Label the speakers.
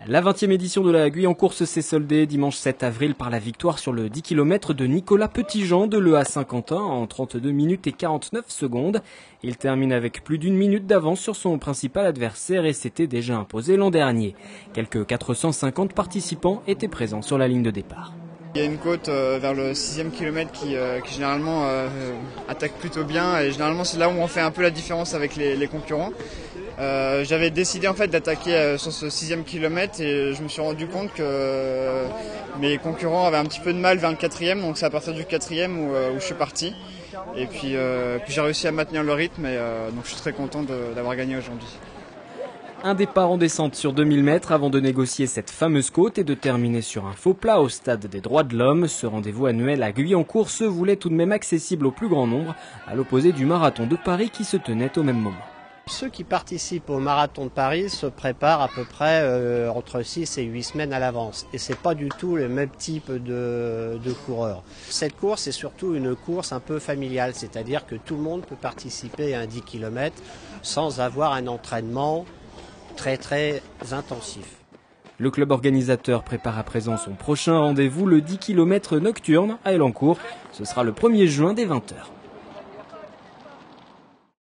Speaker 1: La 20e édition de la Guyancourse s'est soldée dimanche 7 avril par la victoire sur le 10 km de Nicolas Petitjean de l'EA Saint-Quentin en 32 minutes et 49 secondes. Il termine avec plus d'une minute d'avance sur son principal adversaire et s'était déjà imposé l'an dernier. Quelques 450 participants étaient présents sur la ligne de départ.
Speaker 2: Il y a une côte vers le 6e kilomètre qui généralement attaque plutôt bien et généralement c'est là où on fait un peu la différence avec les concurrents. J'avais décidé en fait d'attaquer sur ce 6e kilomètre et je me suis rendu compte que mes concurrents avaient un petit peu de mal vers le 4e, donc c'est à partir du 4e où je suis parti. Et puis j'ai réussi à maintenir le rythme et donc je suis très content d'avoir gagné aujourd'hui.
Speaker 1: Un départ en descente sur 2000 mètres avant de négocier cette fameuse côte et de terminer sur un faux plat au stade des droits de l'homme. Ce rendez-vous annuel à Guyancourt se voulait tout de même accessible au plus grand nombre, à l'opposé du marathon de Paris qui se tenait au même moment.
Speaker 3: Ceux qui participent au marathon de Paris se préparent à peu près entre 6 et 8 semaines à l'avance. Et ce n'est pas du tout le même type de coureurs. Cette course est surtout une course un peu familiale, c'est-à-dire que tout le monde peut participer à un 10 km sans avoir un entraînement très intensif.
Speaker 1: Le club organisateur prépare à présent son prochain rendez-vous, le 10 km nocturne à Elancourt. Ce sera le 1er juin dès 20h.